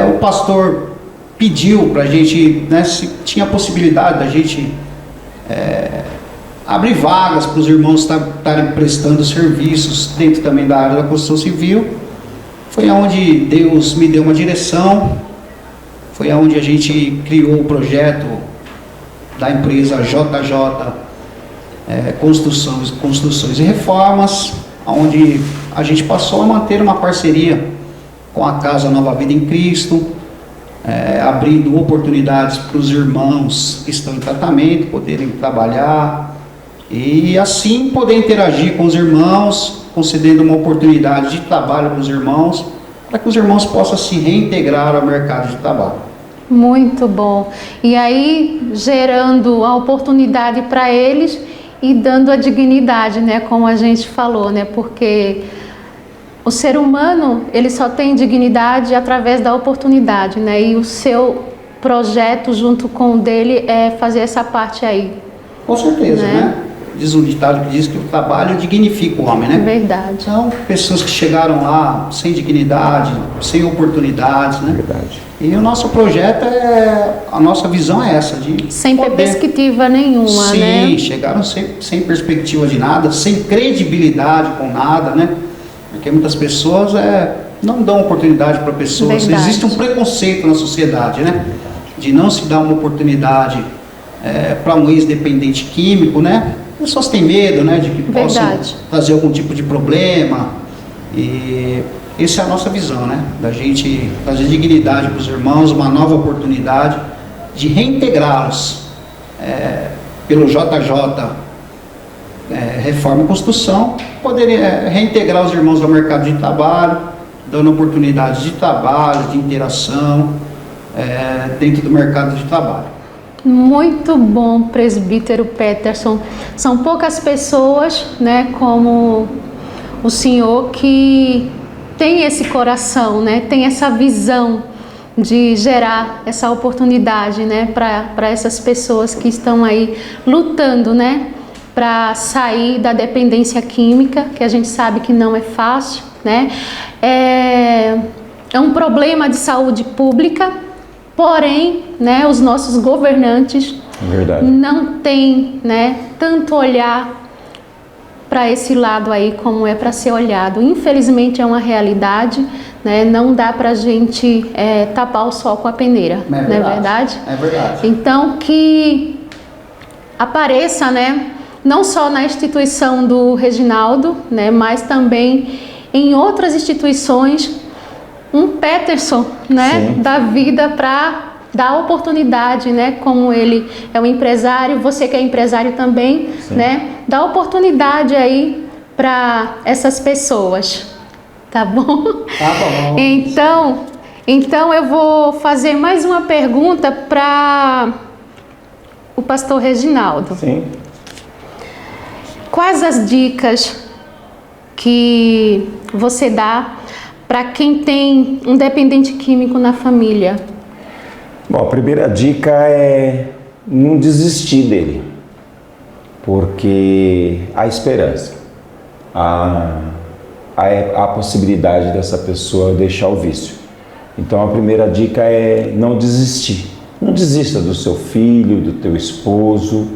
o pastor pediu para a gente, né, se tinha a possibilidade da gente abrir vagas para os irmãos estarem prestando serviços dentro também da área da construção civil. Foi onde Deus me deu uma direção, foi onde a gente criou o projeto da empresa JJ Construções e Reformas, onde a gente passou a manter uma parceria com a Casa Nova Vida em Cristo, abrindo oportunidades para os irmãos que estão em tratamento poderem trabalhar e assim poder interagir com os irmãos, concedendo uma oportunidade de trabalho para os irmãos, para que os irmãos possam se reintegrar ao mercado de trabalho. Muito bom. E aí, gerando a oportunidade para eles e dando a dignidade, né, como a gente falou, né, porque o ser humano, ele só tem dignidade através da oportunidade, né, e o seu projeto junto com o dele é fazer essa parte aí. Com certeza, né? Diz um ditado que diz que o trabalho dignifica o homem, né? Verdade. Então, pessoas que chegaram lá sem dignidade, sem oportunidades, né? Verdade. E o nosso projeto a nossa visão é essa, de Sem poder... perspectiva nenhuma, né? Sim, chegaram sem perspectiva de nada, sem credibilidade com nada, né? Porque muitas pessoas não dão oportunidade para pessoas. Verdade. Existe um preconceito na sociedade, né? De não se dar uma oportunidade para um ex-dependente químico, né? As pessoas têm medo, né? De que possam trazer algum tipo de problema. E essa é a nossa visão, né? Da gente trazer dignidade para os irmãos, uma nova oportunidade de reintegrá-los pelo JJ Reforma e Construção, poder reintegrar os irmãos ao mercado de trabalho, dando oportunidades de trabalho, de interação dentro do mercado de trabalho. Muito bom, presbítero Peterson. São poucas pessoas, né, como o senhor, que tem esse coração, né, tem essa visão de gerar essa oportunidade, né, para essas pessoas que estão aí lutando, né, para sair da dependência química, que a gente sabe que não é fácil, né? É um problema de saúde pública, porém, né, os nossos governantes não têm, né, tanto olhar para esse lado aí como é para ser olhado. Infelizmente é uma realidade, né? Não dá para a gente tapar o sol com a peneira, não é verdade? É verdade. Então que apareça, né, não só na instituição do Reginaldo, né, mas também em outras instituições, um Peterson, né, da vida, para dar oportunidade, né, como ele é um empresário, você que é empresário também, né, dá oportunidade aí para essas pessoas, tá bom? Tá bom. Então eu vou fazer mais uma pergunta para o pastor Reginaldo. Sim. Quais as dicas que você dá para quem tem um dependente químico na família? Bom, a primeira dica é não desistir dele, porque há esperança, há possibilidade dessa pessoa deixar o vício. Então a primeira dica é não desistir. Não desista do seu filho, do teu esposo,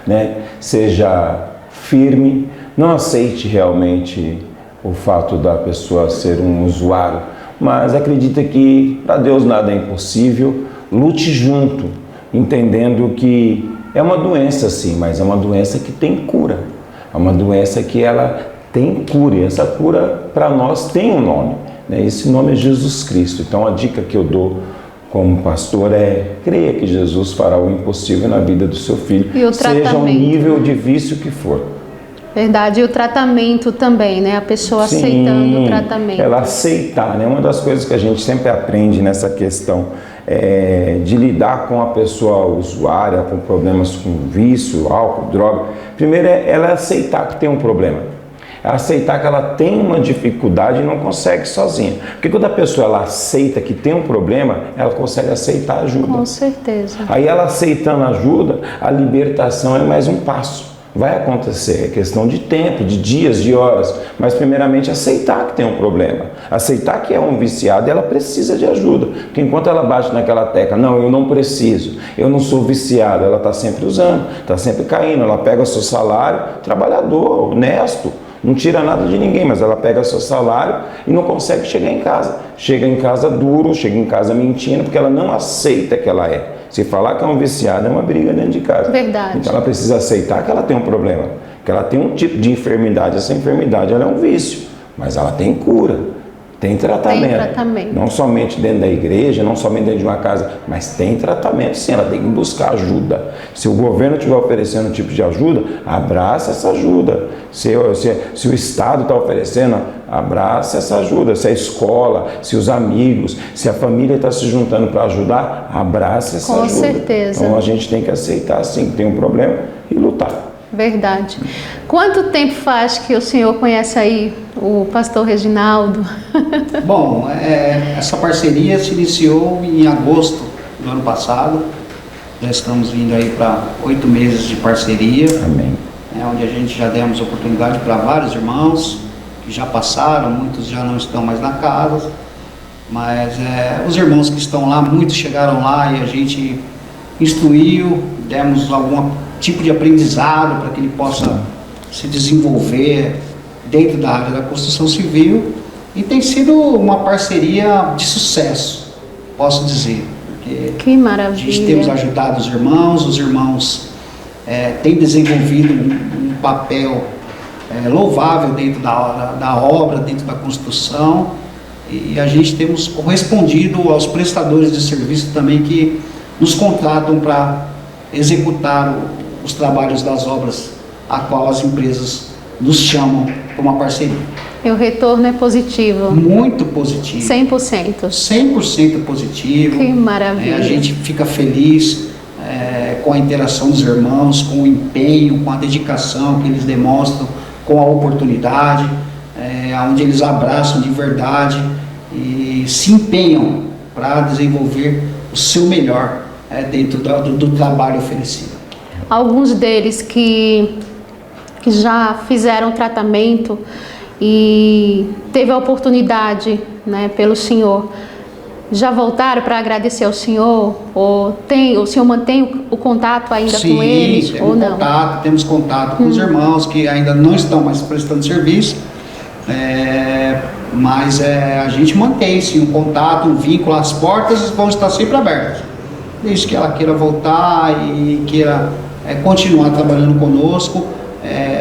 né? Seja firme, não aceite realmente o fato da pessoa ser um usuário, mas acredita que para Deus nada é impossível. Lute junto, entendendo que é uma doença sim, mas é uma doença que tem cura. É uma doença que ela tem cura, e essa cura para nós tem um nome, né? Esse nome é Jesus Cristo. Então a dica que eu dou como pastor creia que Jesus fará o impossível na vida do seu filho, seja o nível de vício que for. Verdade, e o tratamento também, né? A pessoa aceitando o tratamento. Ela aceitar, né? Uma das coisas que a gente sempre aprende nessa questão de lidar com a pessoa usuária, com problemas com vício, álcool, droga. Primeiro ela aceitar que tem um problema. Aceitar que ela tem uma dificuldade e não consegue sozinha. Porque quando a pessoa ela aceita que tem um problema, ela consegue aceitar ajuda. Com certeza. Aí ela aceitando ajuda, a libertação é mais um passo. Vai acontecer, é questão de tempo, de dias, de horas, mas primeiramente aceitar que tem um problema, aceitar que é um viciado e ela precisa de ajuda, porque enquanto ela bate naquela tecla, não, eu não preciso, eu não sou viciado, ela está sempre usando, está sempre caindo, ela pega o seu salário, trabalhador, honesto, não tira nada de ninguém, mas ela pega o seu salário e não consegue chegar em casa, chega em casa duro, chega em casa mentindo, porque ela não aceita que ela é. Se falar que é um viciado, é uma briga dentro de casa. Verdade. Então ela precisa aceitar que ela tem um problema, que ela tem um tipo de enfermidade. Essa enfermidade ela é um vício, mas ela tem cura, tem tratamento. Tem tratamento. Não somente dentro da igreja, não somente dentro de uma casa, mas tem tratamento sim, ela tem que buscar ajuda. Se o governo estiver oferecendo um tipo de ajuda, abraça essa ajuda. Se o Estado está oferecendo, abraça essa ajuda. Se a escola, se os amigos, se a família está se juntando para ajudar, abraça essa ajuda. Com certeza. Então a gente tem que aceitar sim que tem um problema e lutar. Verdade. Quanto tempo faz que o senhor conhece aí o pastor Reginaldo? Bom, essa parceria se iniciou em agosto do ano passado. Já estamos vindo aí para 8 meses de parceria. Amém. Onde a gente já demos oportunidade para vários irmãos que já passaram, muitos já não estão mais na casa, mas os irmãos que estão lá, muitos chegaram lá e a gente instruiu, demos algum tipo de aprendizado para que ele possa se desenvolver dentro da área da construção civil, e tem sido uma parceria de sucesso, posso dizer, porque que maravilha. A gente temos ajudado os irmãos têm desenvolvido um papel louvável dentro da obra, dentro da construção, e a gente temos correspondido aos prestadores de serviço também que nos contratam para executar os trabalhos das obras a qual as empresas nos chamam para uma parceria. E o retorno é positivo? Muito positivo. 100%? 100% positivo. Que maravilha. A gente fica feliz com a interação dos irmãos, com o empenho, com a dedicação que eles demonstram, com a oportunidade, onde eles abraçam de verdade e se empenham para desenvolver o seu melhor dentro do trabalho oferecido. Alguns deles que já fizeram tratamento e teve a oportunidade, né, pelo Senhor, já voltaram para agradecer ao Senhor? Ou o Senhor mantém o contato ainda com eles? Sim, ou não? temos contato com os irmãos que ainda não estão mais prestando serviço, mas a gente mantém sim um contato, um vínculo, as portas vão estar sempre abertas, desde que ela queira voltar e queira continuar trabalhando conosco.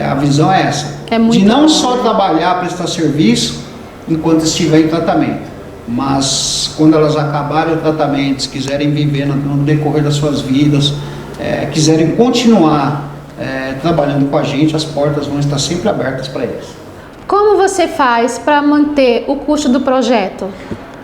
A visão é essa, de não só trabalhar, prestar serviço enquanto estiver em tratamento, mas quando elas acabarem o tratamento, se quiserem viver no decorrer das suas vidas, quiserem continuar trabalhando com a gente, as portas vão estar sempre abertas para eles. Como você faz para manter o custo do projeto?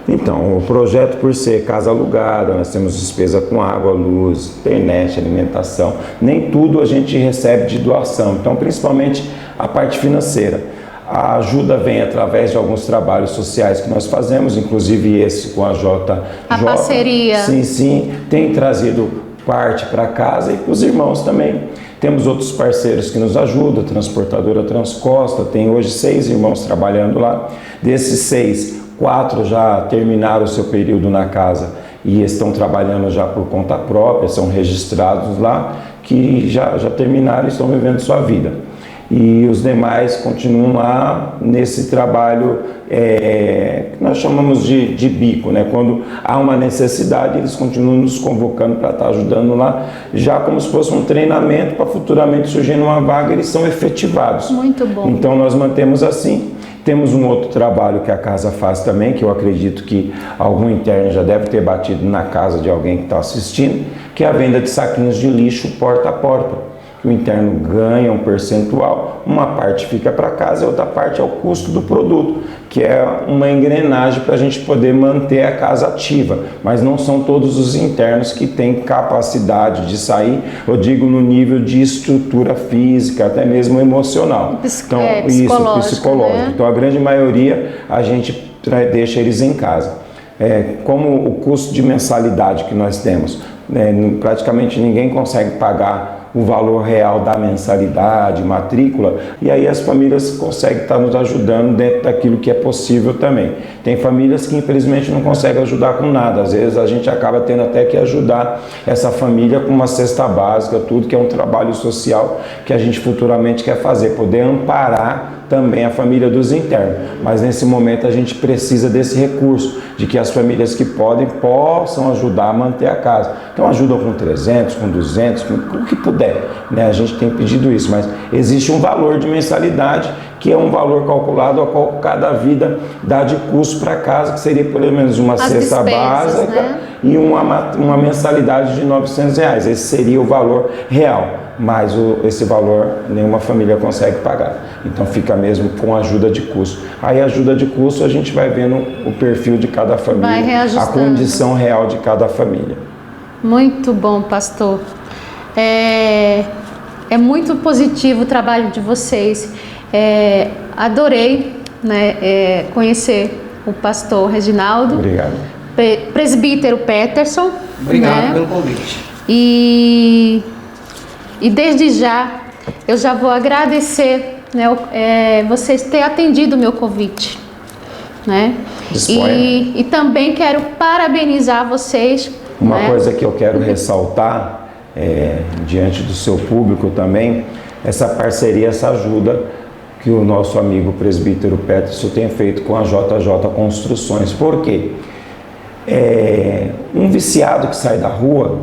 Então, o projeto, por ser casa alugada, nós temos despesa com água, luz, internet, alimentação. Nem tudo a gente recebe de doação, então principalmente a parte financeira. A ajuda vem através de alguns trabalhos sociais que nós fazemos, inclusive esse com a J. A parceria. Sim, tem trazido parte para casa e para os irmãos também. Temos outros parceiros que nos ajudam, a transportadora Transcosta, tem hoje 6 irmãos trabalhando lá. Desses 6, 4 já terminaram o seu período na casa e estão trabalhando já por conta própria, são registrados lá, que já terminaram e estão vivendo sua vida. E os demais continuam lá nesse trabalho que nós chamamos de bico, né? Quando há uma necessidade, eles continuam nos convocando para estar ajudando lá, já como se fosse um treinamento para futuramente surgindo uma vaga, eles são efetivados. Muito bom. Então nós mantemos assim. Temos um outro trabalho que a casa faz também, que eu acredito que algum interno já deve ter batido na casa de alguém que está assistindo, que é a venda de saquinhos de lixo porta a porta. Que o interno ganha um percentual, uma parte fica para casa e outra parte é o custo do produto, que é uma engrenagem para a gente poder manter a casa ativa, mas não são todos os internos que têm capacidade de sair, eu digo no nível de estrutura física, até mesmo emocional. Então, psicológico. Né? Então a grande maioria a gente deixa eles em casa. Como o custo de mensalidade que nós temos, praticamente ninguém consegue pagar o valor real da mensalidade, matrícula, e aí as famílias conseguem estar nos ajudando dentro daquilo que é possível também. Tem famílias que infelizmente não conseguem ajudar com nada, às vezes a gente acaba tendo até que ajudar essa família com uma cesta básica, tudo que é um trabalho social que a gente futuramente quer fazer, poder amparar também a família dos internos, mas nesse momento a gente precisa desse recurso, de que as famílias que podem, possam ajudar a manter a casa. Então ajudam com 300, com 200, com o que puder, né? A gente tem pedido isso, mas existe um valor de mensalidade, que é um valor calculado a qual cada vida dá de custo para casa, que seria pelo menos uma cesta básica, né? E uma mensalidade de R$900. Esse seria o valor real, mas esse valor nenhuma família consegue pagar. Então fica mesmo com ajuda de custo. Aí ajuda de custo a gente vai vendo o perfil de cada família, a condição real de cada família. Muito bom, pastor. É muito positivo o trabalho de vocês. Adorei, né, conhecer o pastor Reginaldo. Obrigado. presbítero Peterson. Obrigado, né? pelo convite. E desde já, eu já vou agradecer, né, vocês terem atendido o meu convite. Né? E também quero parabenizar vocês. Uma né? coisa que eu quero ressaltar, diante do seu público também, essa parceria, essa ajuda que o nosso amigo presbítero Peterson tem feito com a JJ Construções. Por quê? Um viciado que sai da rua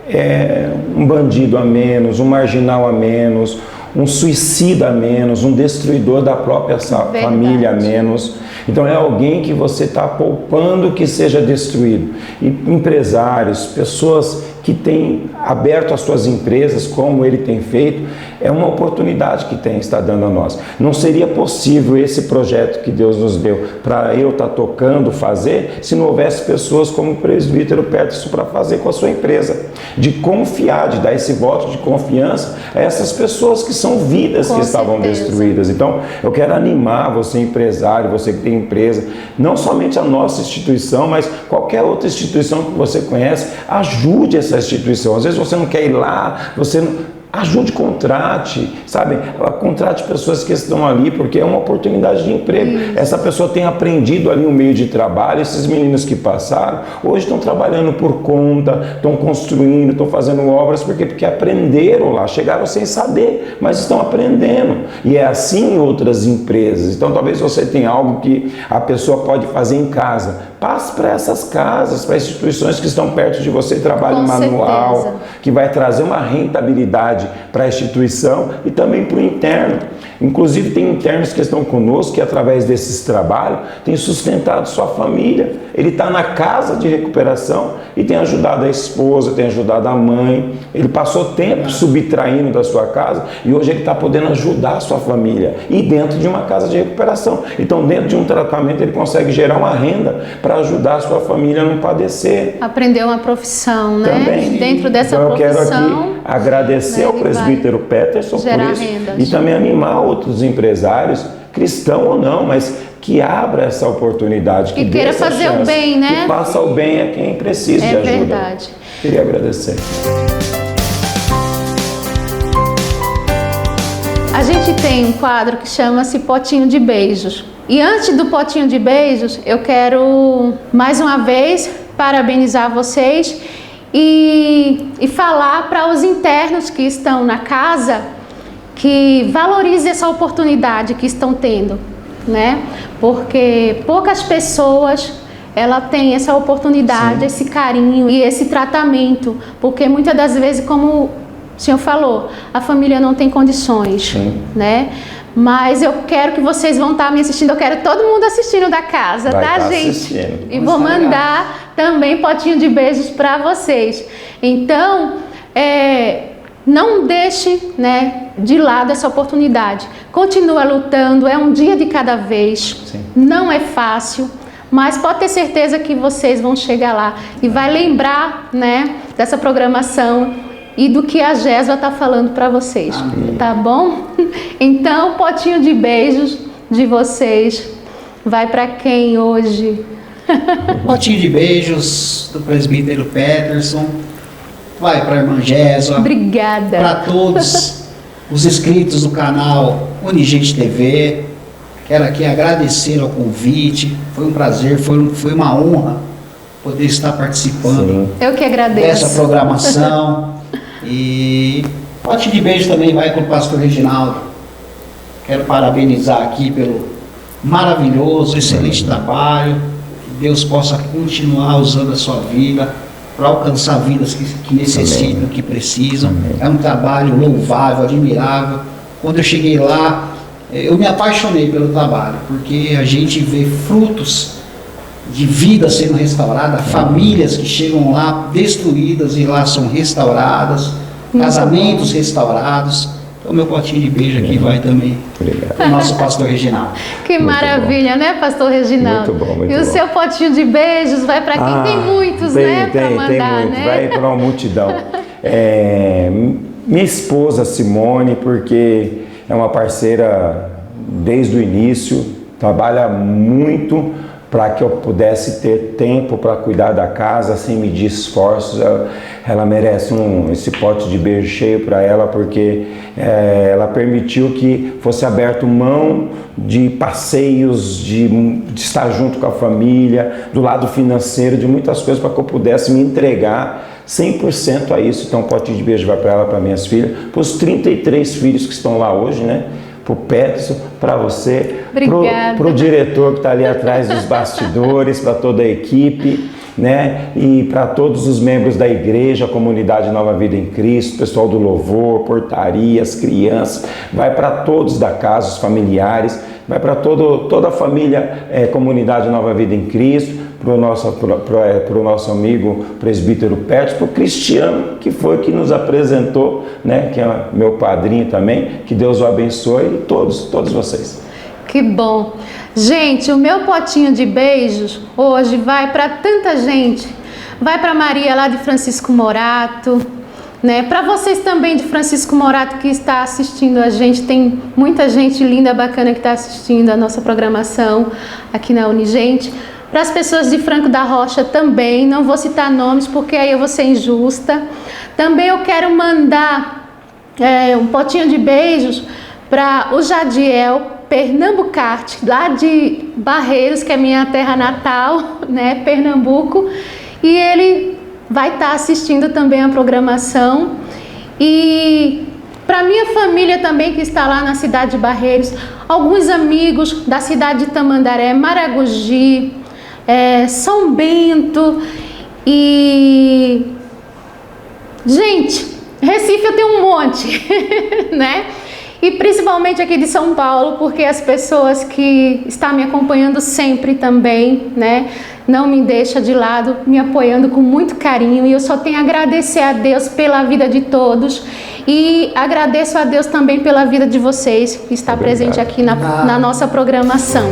é um bandido a menos, um marginal a menos, um suicida a menos, um destruidor da própria família a menos. Então é alguém que você está poupando que seja destruído. E empresários, pessoas que têm aberto as suas empresas, como ele tem feito, é uma oportunidade que está dando a nós. Não seria possível esse projeto que Deus nos deu para eu estar tocando, fazer, se não houvesse pessoas como o presbítero Peterson para fazer com a sua empresa. De confiar, de dar esse voto de confiança a essas pessoas que são vidas que estavam destruídas. Então, eu quero animar você, empresário, você que tem empresa, não somente a nossa instituição, mas qualquer outra instituição que você conhece, ajude essa instituição. Às vezes você não quer ir lá, você não... Ajude, contrate, sabe? Contrate pessoas que estão ali, porque é uma oportunidade de emprego. Essa pessoa tem aprendido ali um meio de trabalho. Esses meninos que passaram, hoje estão trabalhando por conta, estão construindo, estão fazendo obras, porque aprenderam lá, chegaram sem saber, mas estão aprendendo. E é assim em outras empresas. Então talvez você tenha algo que a pessoa pode fazer em casa. Passe para essas casas, para instituições que estão perto de você, trabalho manual, que vai trazer uma rentabilidade para a instituição e também para o interno. Inclusive tem internos que estão conosco que através desses trabalhos têm sustentado sua família. Ele está na casa de recuperação e tem ajudado a esposa, tem ajudado a mãe. Ele passou tempo subtraindo da sua casa e hoje ele está podendo ajudar a sua família e dentro de uma casa de recuperação. Então dentro de um tratamento ele consegue gerar uma renda para ajudar a sua família a não padecer. Aprender uma profissão, né? Também. Dentro dessa então, profissão, eu quero aqui agradecer ao presbítero Peterson por isso rendas. E também animar outros empresários, cristão ou não, mas que abra essa oportunidade, que queira fazer chance, o bem, né? Que faça o bem a quem precisa de ajuda. É verdade. Queria agradecer. A gente tem um quadro que chama-se Potinho de Beijos. E antes do Potinho de Beijos, eu quero mais uma vez parabenizar vocês e falar para os internos que estão na casa que valorize essa oportunidade que estão tendo, né? Porque poucas pessoas ela tem essa oportunidade, esse carinho e esse tratamento, porque muitas das vezes, como o senhor falou, a família não tem condições, né? Mas eu quero que vocês vão estar me assistindo, eu quero todo mundo assistindo da casa, tá, gente? E vou mandar também potinho de beijos para vocês. Então, não deixe, né, de lado essa oportunidade. Continua lutando, é um dia de cada vez. Sim. Não é fácil, mas pode ter certeza que vocês vão chegar lá e vai lembrar, né, dessa programação e do que a Jéssica está falando para vocês. Amém. Tá bom? Então, potinho de beijos de vocês vai para quem hoje? Potinho de beijos do presbítero Peterson. Vai para a irmã Jéssica. Obrigada. Para todos os inscritos do canal Unigente TV. Quero aqui agradecer ao convite. Foi um prazer, foi uma honra poder estar participando. Sim. Eu que agradeço. Dessa programação. E pote de beijo também vai com o pastor Reginaldo. Quero parabenizar aqui pelo maravilhoso, excelente trabalho. Que Deus possa continuar usando a sua vida para alcançar vidas que necessitam, Amém. Que precisam. Amém. É um trabalho louvável, admirável. Quando eu cheguei lá, eu me apaixonei pelo trabalho, porque a gente vê frutos de vida sendo restaurada, famílias que chegam lá destruídas e lá são restauradas, casamentos restaurados. Então meu potinho de beijo aqui vai também para o nosso pastor Reginaldo. Que muito maravilha, bom. Né, pastor Reginaldo? Muito bom, muito e bom. O seu potinho de beijos vai para quem tem muitos, né? Para mandar, tem muito, né? Vai para uma multidão. Minha esposa Simone, porque é uma parceira desde o início, trabalha muito para que eu pudesse ter tempo para cuidar da casa sem medir esforços. Ela merece esse pote de beijo cheio para ela, porque ela permitiu que fosse aberto mão de passeios, de estar junto com a família, do lado financeiro, de muitas coisas, para que eu pudesse me entregar 100% a isso. Então, um pote de beijo vai para ela, para minhas filhas, para os 33 filhos que estão lá hoje, né? Para o Peterson, para você, para o diretor que está ali atrás dos bastidores, para toda a equipe, né? E para todos os membros da igreja, a comunidade Nova Vida em Cristo, pessoal do louvor, portaria, as crianças, vai para todos da casa, os familiares, vai para toda a família, comunidade Nova Vida em Cristo, para o nosso amigo presbítero Peterson, para o Cristiano, que foi que nos apresentou, né? Que é meu padrinho também, que Deus o abençoe, e todos vocês. Que bom. Gente, o meu potinho de beijos hoje vai para tanta gente. Vai para Maria lá de Francisco Morato, né? Para vocês também de Francisco Morato que está assistindo a gente. Tem muita gente linda, bacana que está assistindo a nossa programação aqui na Unigente. Para as pessoas de Franco da Rocha também, não vou citar nomes porque aí eu vou ser injusta. Também eu quero mandar um potinho de beijos para o Jadiel Pernambucarte, lá de Barreiros, que é minha terra natal, né, Pernambuco, e ele vai estar assistindo também a programação. E para minha família também, que está lá na cidade de Barreiros, alguns amigos da cidade de Tamandaré, Maragogi, São Bento e... Gente, Recife eu tenho um monte, né? E principalmente aqui de São Paulo, porque as pessoas que estão me acompanhando sempre também, né, não me deixam de lado, me apoiando com muito carinho. E eu só tenho a agradecer a Deus pela vida de todos. E agradeço a Deus também pela vida de vocês, que está presente aqui na nossa programação.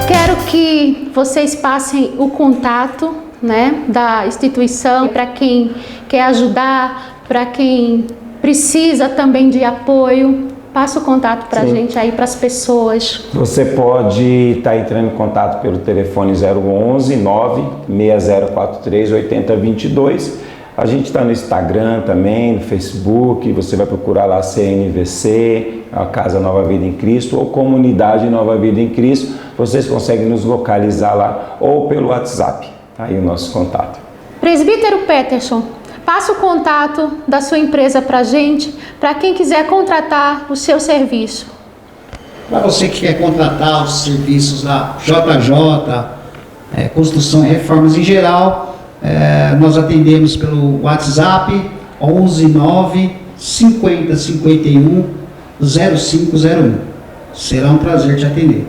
Quero que vocês passem o contato, né, da instituição para quem quer ajudar, para quem precisa também de apoio. Passa o contato para a gente aí, para as pessoas. Você pode estar entrando em contato pelo telefone 011 96043 8022. A gente está no Instagram também, no Facebook. Você vai procurar lá CNVC, a Casa Nova Vida em Cristo, ou Comunidade Nova Vida em Cristo. Vocês conseguem nos localizar lá, ou pelo WhatsApp. Tá aí o nosso contato. Presbítero Peterson, passa o contato da sua empresa para a gente, para quem quiser contratar o seu serviço. Para você que quer contratar os serviços da JJ, construção e reformas em geral, nós atendemos pelo WhatsApp 11 9 50 51 0501. Será um prazer te atender.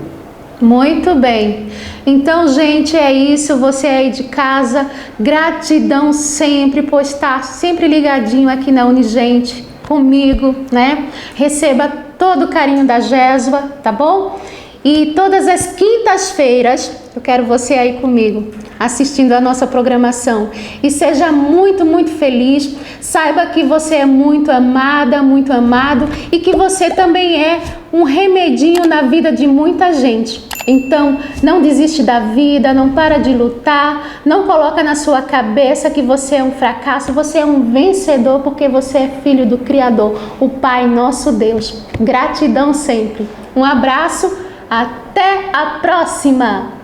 Muito bem. Então, gente, é isso. Você aí de casa, gratidão sempre por estar sempre ligadinho aqui na Unigente comigo, né? Receba todo o carinho da Jésua, tá bom? E todas as quintas-feiras eu quero você aí comigo, assistindo a nossa programação. E seja muito, muito feliz. Saiba que você é muito amada, muito amado, e que você também é um remedinho na vida de muita gente. Então, não desiste da vida, não para de lutar, não coloca na sua cabeça que você é um fracasso. Você é um vencedor porque você é filho do Criador, o Pai nosso Deus. Gratidão sempre. Um abraço, até a próxima!